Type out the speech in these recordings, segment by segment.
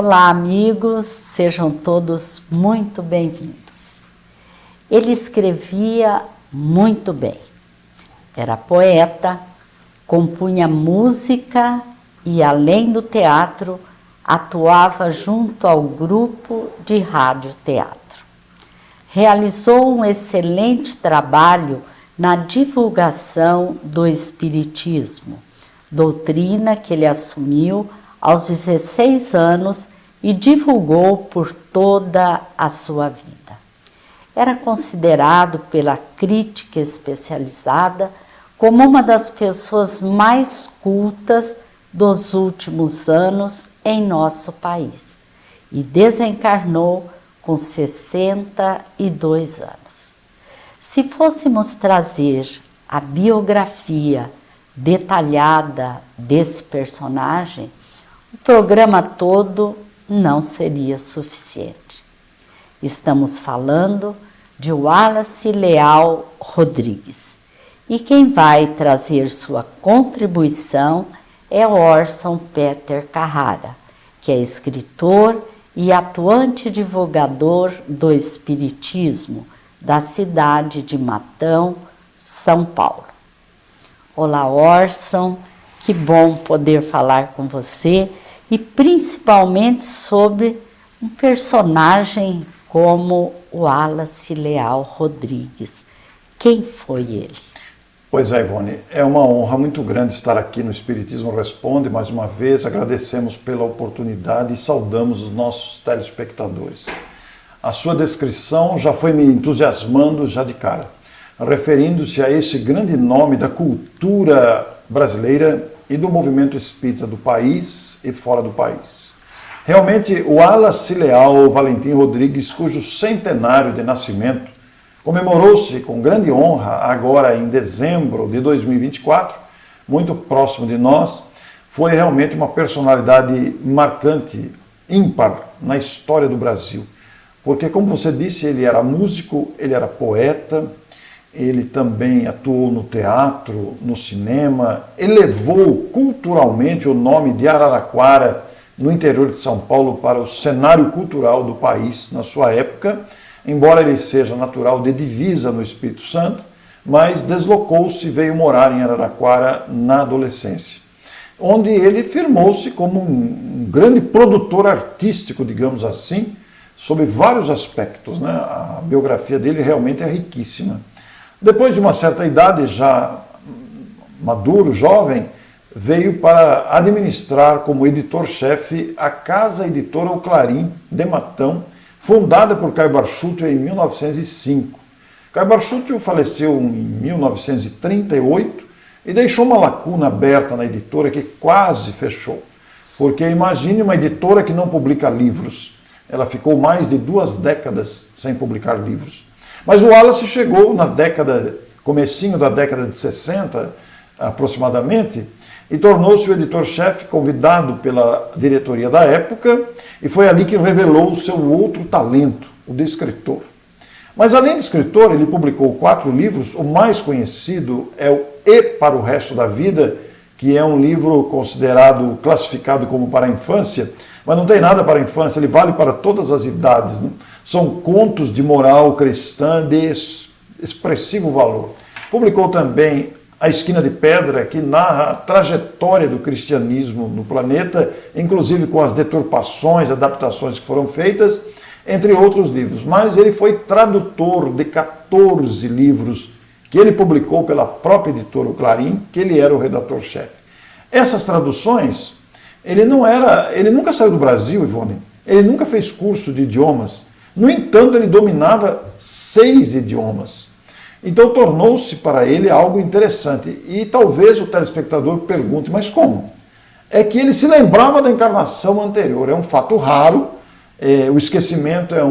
Olá, amigos, sejam todos muito bem-vindos. Ele escrevia muito bem, era poeta, compunha música e, além do teatro, atuava junto ao grupo de rádio-teatro. Realizou um excelente trabalho na divulgação do Espiritismo, doutrina que ele assumiu aos 16 anos e divulgou por toda a sua vida. Era considerado pela crítica especializada como uma das pessoas mais cultas dos últimos anos em nosso país e desencarnou com 62 anos. Se fôssemos trazer a biografia detalhada desse personagem, o programa todo não seria suficiente. Estamos falando de Wallace Leal Rodrigues. E quem vai trazer sua contribuição é Orson Peter Carrara, que é escritor e atuante divulgador do Espiritismo da cidade de Matão, São Paulo. Olá, Orson, que bom poder falar com você e principalmente sobre um personagem como Wallace Leal Rodrigues. Quem foi ele? Pois é, Ivone, é uma honra muito grande estar aqui no Espiritismo Responde. Mais uma vez, agradecemos pela oportunidade e saudamos os nossos telespectadores. A sua descrição já foi me entusiasmando já de cara, referindo-se a esse grande nome da cultura brasileira e do movimento espírita do país e fora do país. Realmente, o Wallace Leal Valentim Rodrigues, cujo centenário de nascimento comemorou-se com grande honra agora em dezembro de 2024, muito próximo de nós, foi realmente uma personalidade marcante, ímpar na história do Brasil. Porque, como você disse, ele era músico, ele era poeta, ele também atuou no teatro, no cinema, elevou culturalmente o nome de Araraquara, no interior de São Paulo, para o cenário cultural do país na sua época, embora ele seja natural de Divisa, no Espírito Santo, mas deslocou-se e veio morar em Araraquara na adolescência, onde ele firmou-se como um grande produtor artístico, digamos assim, sob vários aspectos, né? A biografia dele realmente é riquíssima. Depois de uma certa idade, já maduro, jovem, veio para administrar como editor-chefe a Casa Editora O Clarim, de Matão, fundada por Caio Barchútio em 1905. Caio Barchútio faleceu em 1938 e deixou uma lacuna aberta na editora que quase fechou. Porque imagine uma editora que não publica livros. Ela ficou mais de 2 décadas sem publicar livros. Mas o Wallace chegou na comecinho da década de 60, aproximadamente, e tornou-se o editor-chefe, convidado pela diretoria da época, e foi ali que revelou o seu outro talento, o de escritor. Mas além de escritor, ele publicou 4 livros, o mais conhecido é o E para o Resto da Vida, que é um livro considerado, classificado como para a infância, mas não tem nada para a infância, ele vale para todas as idades, né? São contos de moral cristã de expressivo valor. Publicou também A Esquina de Pedra, que narra a trajetória do cristianismo no planeta, inclusive com as deturpações, adaptações que foram feitas, entre outros livros. Mas ele foi tradutor de 14 livros que ele publicou pela própria editora O Clarim, que ele era o redator-chefe. Essas traduções, ele nunca saiu do Brasil, Ivone, ele nunca fez curso de idiomas. No entanto, ele dominava 6 idiomas. Então tornou-se para ele algo interessante. E talvez o telespectador pergunte, mas como? É que ele se lembrava da encarnação anterior. É um fato raro, o esquecimento é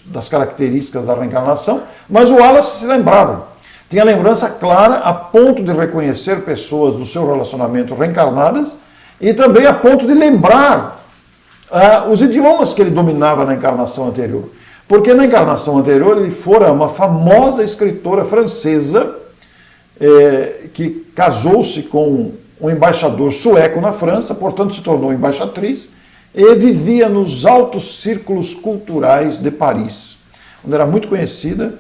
das características da reencarnação, mas o Wallace se lembrava. Tinha lembrança clara a ponto de reconhecer pessoas do seu relacionamento reencarnadas e também a ponto de lembrar os idiomas que ele dominava na encarnação anterior. Porque na encarnação anterior ele fora uma famosa escritora francesa que casou-se com um embaixador sueco na França, portanto se tornou embaixatriz, e vivia nos altos círculos culturais de Paris, onde era muito conhecida,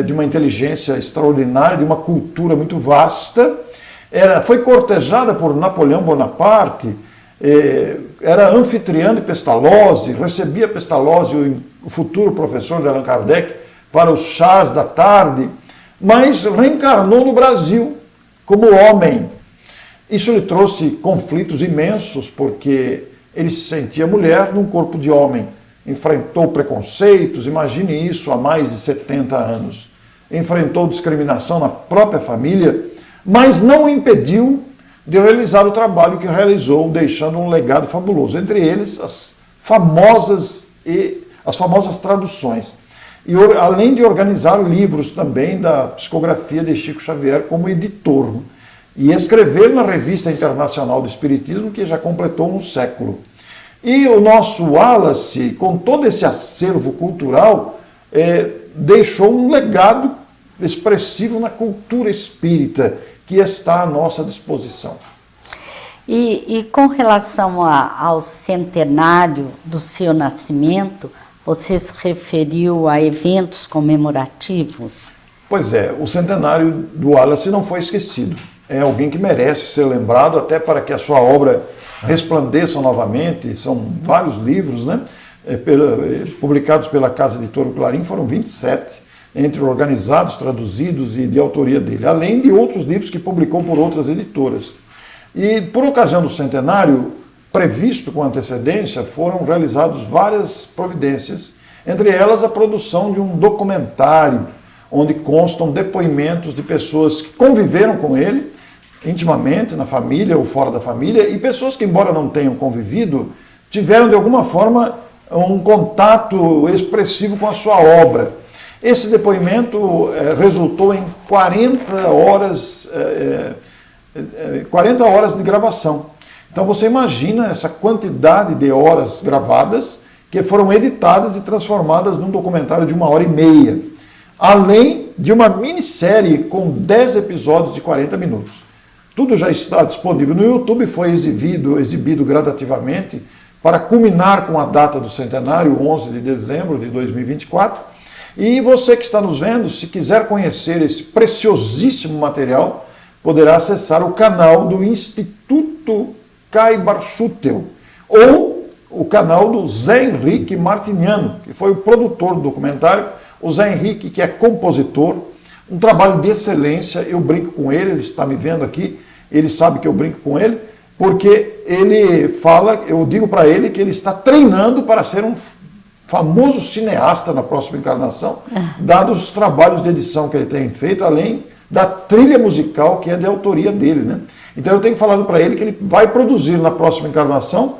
de uma inteligência extraordinária, de uma cultura muito vasta. Foi cortejada por Napoleão Bonaparte, era anfitriã de Pestalozzi, recebia Pestalozzi, o futuro professor de Allan Kardec, para os chás da tarde, mas reencarnou no Brasil como homem. Isso lhe trouxe conflitos imensos, porque ele se sentia mulher num corpo de homem. Enfrentou preconceitos, imagine isso, há mais de 70 anos. Enfrentou discriminação na própria família, mas não o impediu de realizar o trabalho que realizou, deixando um legado fabuloso. Entre eles, as famosas traduções. E além de organizar livros também da psicografia de Chico Xavier como editor. E escrever na Revista Internacional do Espiritismo, que já completou um século. E o nosso Wallace, com todo esse acervo cultural, deixou um legado expressivo na cultura espírita, que está à nossa disposição. E com relação ao centenário do seu nascimento, você se referiu a eventos comemorativos? Pois é, o centenário do Wallace não foi esquecido. É alguém que merece ser lembrado, até para que a sua obra resplandeça novamente. São vários livros, né? Publicados pela Casa Editora Clarim, foram 27, entre organizados, traduzidos e de autoria dele, além de outros livros que publicou por outras editoras. E por ocasião do centenário, previsto com antecedência, foram realizadas várias providências, entre elas a produção de um documentário, onde constam depoimentos de pessoas que conviveram com ele, intimamente, na família ou fora da família, e pessoas que, embora não tenham convivido, tiveram de alguma forma um contato expressivo com a sua obra. Esse depoimento resultou em 40 horas de gravação. Então você imagina essa quantidade de horas gravadas que foram editadas e transformadas num documentário de 1h30, além de uma minissérie com 10 episódios de 40 minutos. Tudo já está disponível no YouTube, foi exibido gradativamente para culminar com a data do centenário, 11 de dezembro de 2024. E você que está nos vendo, se quiser conhecer esse preciosíssimo material, poderá acessar o canal do Instituto Caibart-Schutel ou o canal do Zé Henrique Martiniano, que foi o produtor do documentário. O Zé Henrique, que é compositor, um trabalho de excelência. Eu brinco com ele, ele está me vendo aqui, ele sabe que eu brinco com ele, porque ele fala, eu digo para ele que ele está treinando para ser um famoso cineasta na próxima encarnação, dados os trabalhos de edição que ele tem feito, além da trilha musical que é de autoria dele, né? Então eu tenho falado para ele que ele vai produzir na próxima encarnação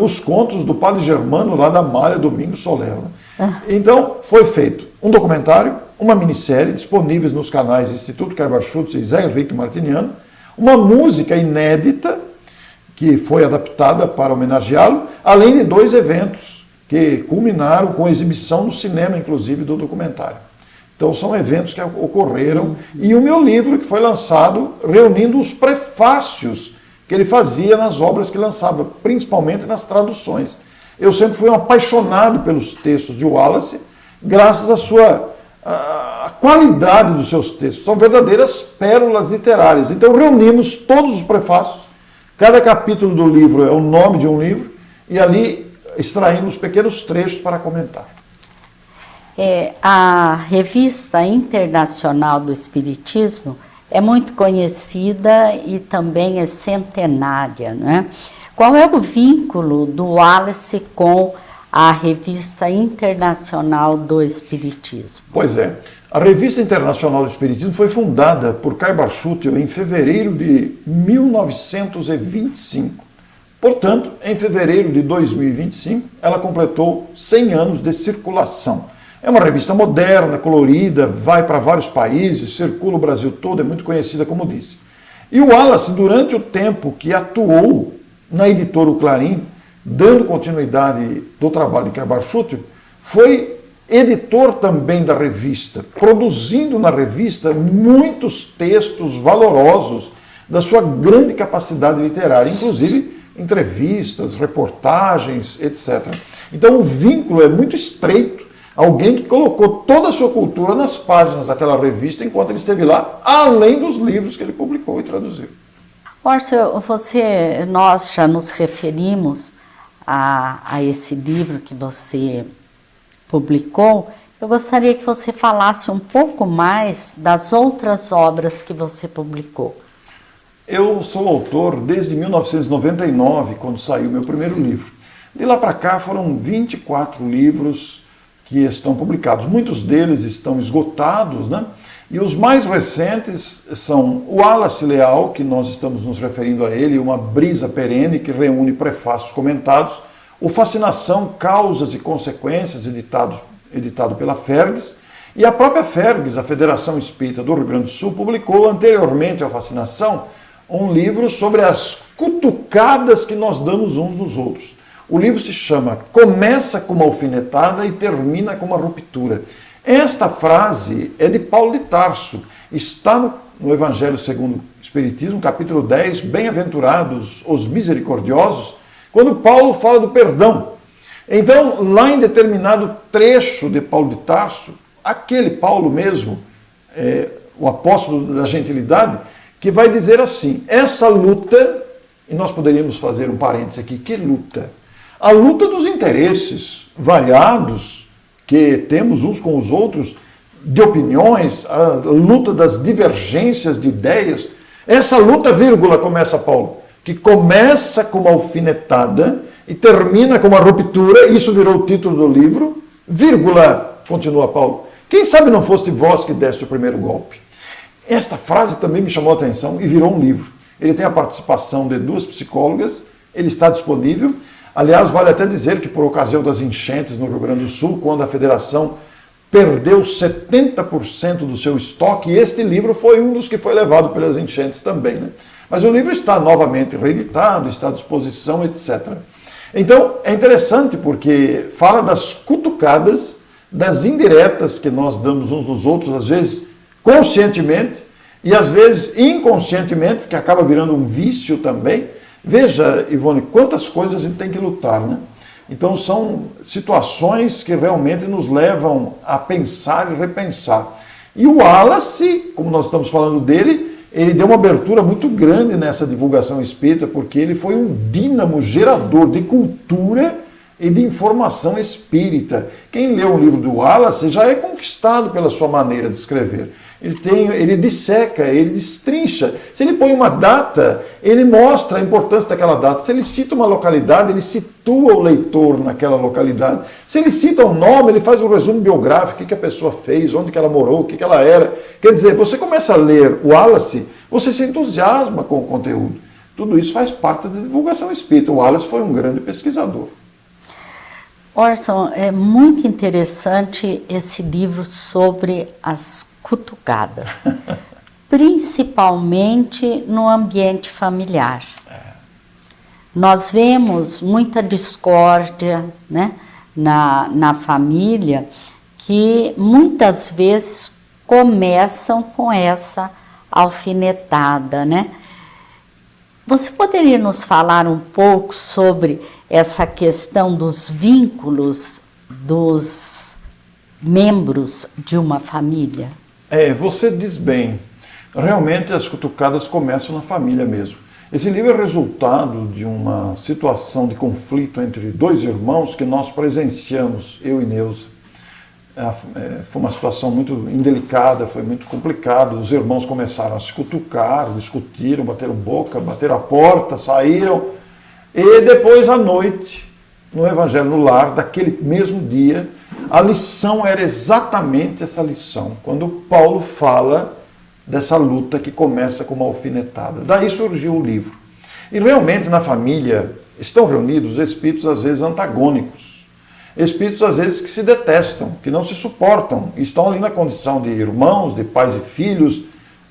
os contos do Padre Germano lá da Malha Domingos Soler. Né? Então foi feito um documentário, uma minissérie, disponíveis nos canais Instituto Caibart-Schutel e Zé Henrique Martiniano, uma música inédita que foi adaptada para homenageá-lo, além de 2 eventos que culminaram com a exibição no cinema, inclusive, do documentário. Então são eventos que ocorreram. E o meu livro, que foi lançado reunindo os prefácios que ele fazia nas obras que lançava, principalmente nas traduções. Eu sempre fui um apaixonado pelos textos de Wallace, graças à qualidade dos seus textos. São verdadeiras pérolas literárias. Então reunimos todos os prefácios, cada capítulo do livro é o nome de um livro, e ali extraímos pequenos trechos para comentar. A Revista Internacional do Espiritismo é muito conhecida e também é centenária, né? Qual é o vínculo do Wallace com a Revista Internacional do Espiritismo? Pois é, a Revista Internacional do Espiritismo foi fundada por Caibart-Schutel em fevereiro de 1925. Portanto, em fevereiro de 2025, ela completou 100 anos de circulação. É uma revista moderna, colorida, vai para vários países, circula o Brasil todo, é muito conhecida, como disse. E o Wallace, durante o tempo que atuou na editora Clarim, dando continuidade do trabalho de Caibart-Schutel, foi editor também da revista, produzindo na revista muitos textos valorosos da sua grande capacidade literária, inclusive entrevistas, reportagens, etc. Então o vínculo é muito estreito. Alguém que colocou toda a sua cultura nas páginas daquela revista enquanto ele esteve lá, além dos livros que ele publicou e traduziu. Orson, nós já nos referimos a esse livro que você publicou. Eu gostaria que você falasse um pouco mais das outras obras que você publicou. Eu sou autor desde 1999, quando saiu meu primeiro livro. De lá para cá foram 24 livros que estão publicados. Muitos deles estão esgotados, né? E os mais recentes são o Wallace Leal, que nós estamos nos referindo a ele, uma brisa perene que reúne prefácios comentados, o Fascinação, Causas e Consequências, editado pela Fergs, e a própria Fergs, a Federação Espírita do Rio Grande do Sul, publicou anteriormente ao Fascinação um livro sobre as cutucadas que nós damos uns nos outros. O livro se chama Começa com uma alfinetada e termina com uma ruptura. Esta frase é de Paulo de Tarso, está no Evangelho segundo o Espiritismo, capítulo 10, Bem-aventurados os misericordiosos, quando Paulo fala do perdão. Então, lá em determinado trecho de Paulo de Tarso, aquele Paulo mesmo, o apóstolo da gentilidade, que vai dizer assim, essa luta, e nós poderíamos fazer um parênteses aqui, que luta? A luta dos interesses variados que temos uns com os outros, de opiniões, a luta das divergências de ideias, essa luta, vírgula, começa Paulo, que começa com uma alfinetada e termina com uma ruptura, isso virou o título do livro, vírgula, continua Paulo, quem sabe não foste vós que deste o primeiro golpe. Esta frase também me chamou a atenção e virou um livro. Ele tem a participação de 2 psicólogas, ele está disponível. Aliás, vale até dizer que por ocasião das enchentes no Rio Grande do Sul, quando a federação perdeu 70% do seu estoque, e este livro foi um dos que foi levado pelas enchentes também, né? Mas o livro está novamente reeditado, está à disposição, etc. Então, é interessante porque fala das cutucadas, das indiretas que nós damos uns nos outros, às vezes conscientemente e às vezes inconscientemente, que acaba virando um vício também. Veja, Ivone, quantas coisas a gente tem que lutar, né? Então são situações que realmente nos levam a pensar e repensar. E o Wallace, como nós estamos falando dele, ele deu uma abertura muito grande nessa divulgação espírita, porque ele foi um dínamo gerador de cultura e de informação espírita. Quem lê o livro do Wallace já é conquistado pela sua maneira de escrever. Ele disseca, ele destrincha. Se ele põe uma data, ele mostra a importância daquela data. Se ele cita uma localidade, ele situa o leitor naquela localidade. Se ele cita um nome, ele faz um resumo biográfico, o que a pessoa fez, onde que ela morou, o que ela era. Quer dizer, você começa a ler o Wallace, você se entusiasma com o conteúdo. Tudo isso faz parte da divulgação espírita. O Wallace foi um grande pesquisador. Orson, é muito interessante esse livro sobre as cutucadas, principalmente no ambiente familiar. Nós vemos muita discórdia, né, na família, que muitas vezes começam com essa alfinetada, né? Você poderia nos falar um pouco sobre essa questão dos vínculos dos membros de uma família? Você diz bem. Realmente as cutucadas começam na família mesmo. Esse livro é resultado de uma situação de conflito entre 2 irmãos que nós presenciamos, eu e Neuza. Foi uma situação muito indelicada, foi muito complicado. Os irmãos começaram a se cutucar, discutiram, bateram boca, bateram a porta, saíram. E depois à noite, no Evangelho no Lar, daquele mesmo dia, a lição era exatamente essa lição, quando Paulo fala dessa luta que começa com uma alfinetada. Daí surgiu o livro. E realmente na família estão reunidos espíritos às vezes antagônicos, espíritos às vezes que se detestam, que não se suportam, e estão ali na condição de irmãos, de pais e filhos,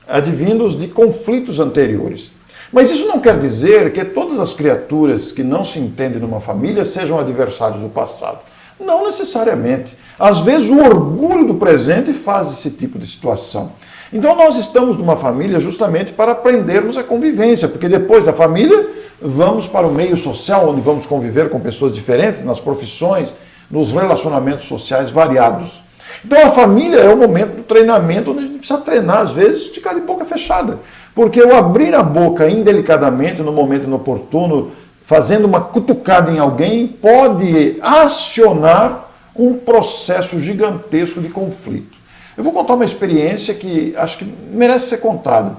advindos de conflitos anteriores. Mas isso não quer dizer que todas as criaturas que não se entendem numa família sejam adversários do passado. Não necessariamente. Às vezes o orgulho do presente faz esse tipo de situação. Então nós estamos numa família justamente para aprendermos a convivência, porque depois da família vamos para o meio social, onde vamos conviver com pessoas diferentes, nas profissões, nos relacionamentos sociais variados. Então a família é o momento do treinamento, onde a gente precisa treinar, às vezes, ficar de boca fechada. Porque eu abrir a boca indelicadamente, no momento inoportuno, fazendo uma cutucada em alguém, pode acionar um processo gigantesco de conflito. Eu vou contar uma experiência que acho que merece ser contada.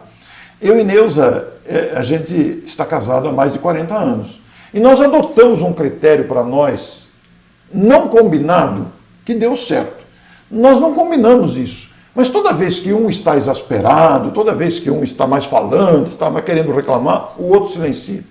Eu e Neuza, a gente está casado há mais de 40 anos. E nós adotamos um critério para nós, não combinado, que deu certo. Nós não combinamos isso. Mas toda vez que um está exasperado, toda vez que um está mais falante, está mais querendo reclamar, o outro silencia.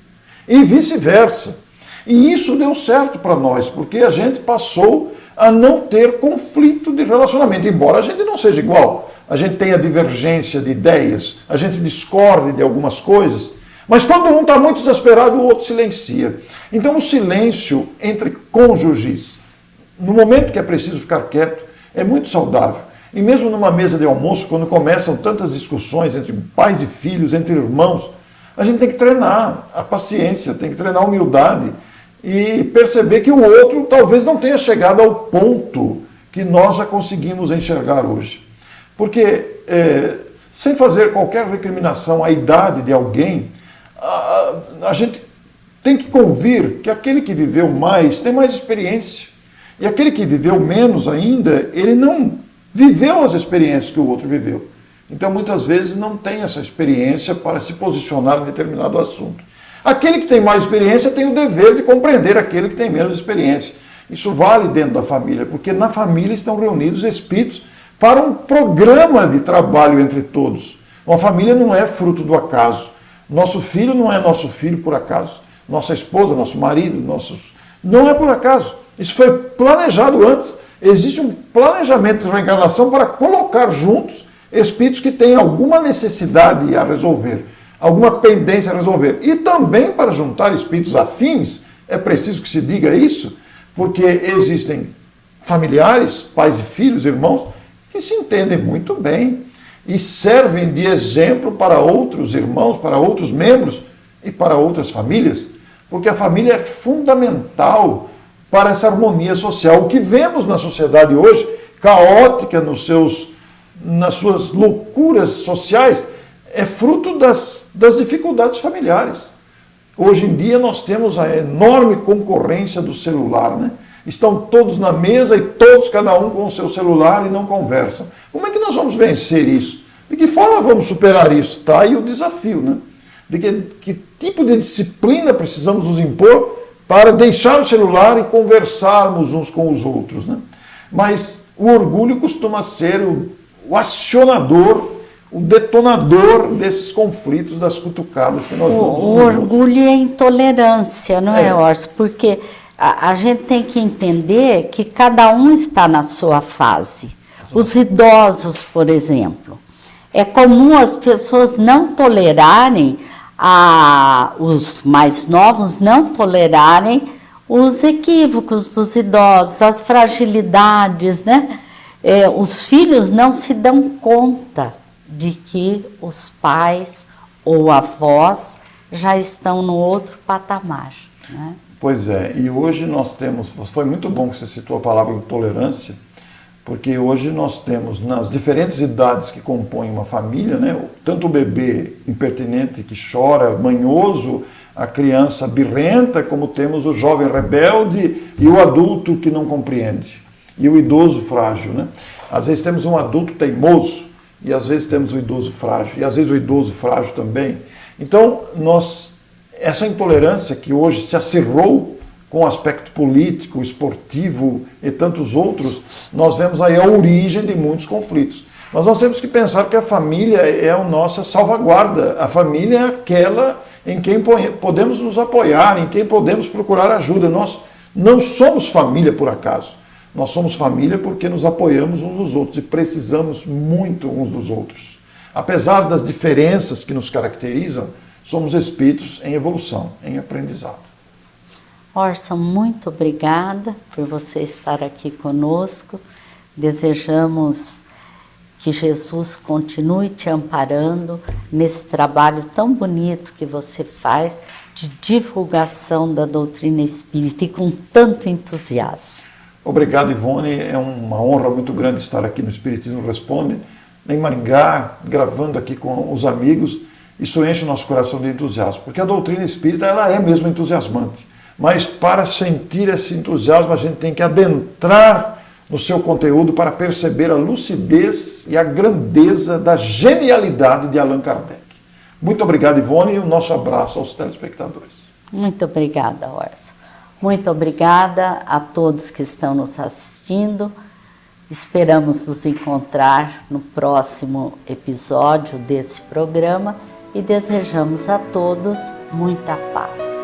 E vice-versa. E isso deu certo para nós, porque a gente passou a não ter conflito de relacionamento, embora a gente não seja igual. A gente tenha divergência de ideias, a gente discorde de algumas coisas, mas quando um está muito desesperado, o outro silencia. Então o silêncio entre cônjuges, no momento que é preciso ficar quieto, é muito saudável. E mesmo numa mesa de almoço, quando começam tantas discussões entre pais e filhos, entre irmãos, a gente tem que treinar a paciência, tem que treinar a humildade e perceber que o outro talvez não tenha chegado ao ponto que nós já conseguimos enxergar hoje. Porque, sem fazer qualquer recriminação à idade de alguém, a gente tem que convir que aquele que viveu mais tem mais experiência. E aquele que viveu menos ainda, ele não viveu as experiências que o outro viveu. Então, muitas vezes, não tem essa experiência para se posicionar em determinado assunto. Aquele que tem mais experiência tem o dever de compreender aquele que tem menos experiência. Isso vale dentro da família, porque na família estão reunidos espíritos para um programa de trabalho entre todos. Uma família não é fruto do acaso. Nosso filho não é nosso filho por acaso. Nossa esposa, nosso marido, não é por acaso. Isso foi planejado antes. Existe um planejamento de reencarnação para colocar juntos espíritos que têm alguma necessidade a resolver, alguma pendência a resolver. E também para juntar espíritos afins, é preciso que se diga isso, porque existem familiares, pais e filhos, irmãos, que se entendem muito bem e servem de exemplo para outros irmãos, para outros membros e para outras famílias, porque a família é fundamental para essa harmonia social. O que vemos na sociedade hoje, caótica nas suas loucuras sociais, é fruto das dificuldades familiares. Hoje em dia nós temos a enorme concorrência do celular, né? Estão todos na mesa e todos, cada um com o seu celular e não conversam. Como é que nós vamos vencer isso? De que forma vamos superar isso? Está aí o desafio, né? De que tipo de disciplina precisamos nos impor para deixar o celular e conversarmos uns com os outros, né? Mas o orgulho costuma ser o acionador, o detonador desses conflitos, das cutucadas que nós damos. O orgulho e a intolerância, não é, Orson? Porque a gente tem que entender que cada um está na sua fase. Os idosos, por exemplo. É comum as pessoas não tolerarem, os mais novos não tolerarem os equívocos dos idosos, as fragilidades, né? Os filhos não se dão conta de que os pais ou avós já estão no outro patamar, né? Pois é, e hoje nós temos, foi muito bom que você citou a palavra intolerância, porque hoje nós temos, nas diferentes idades que compõem uma família, né, tanto o bebê impertinente que chora, manhoso, a criança birrenta, como temos o jovem rebelde e o adulto que não compreende, e o idoso frágil, né? Às vezes temos um adulto teimoso, e às vezes temos o idoso frágil, e às vezes o idoso frágil também. Então, essa intolerância que hoje se acirrou com o aspecto político, esportivo e tantos outros, nós vemos aí a origem de muitos conflitos. Mas nós temos que pensar que a família é a nossa salvaguarda. A família é aquela em quem podemos nos apoiar, em quem podemos procurar ajuda. Nós não somos família por acaso. Nós somos família porque nos apoiamos uns dos outros e precisamos muito uns dos outros. Apesar das diferenças que nos caracterizam, somos espíritos em evolução, em aprendizado. Orson, muito obrigada por você estar aqui conosco. Desejamos que Jesus continue te amparando nesse trabalho tão bonito que você faz de divulgação da doutrina espírita e com tanto entusiasmo. Obrigado, Ivone. É uma honra muito grande estar aqui no Espiritismo Responde, em Maringá, gravando aqui com os amigos. Isso enche o nosso coração de entusiasmo, porque a doutrina espírita ela é mesmo entusiasmante. Mas para sentir esse entusiasmo, a gente tem que adentrar no seu conteúdo para perceber a lucidez e a grandeza da genialidade de Allan Kardec. Muito obrigado, Ivone, e um nosso abraço aos telespectadores. Muito obrigada, Orson. Muito obrigada a todos que estão nos assistindo. Esperamos nos encontrar no próximo episódio desse programa e desejamos a todos muita paz.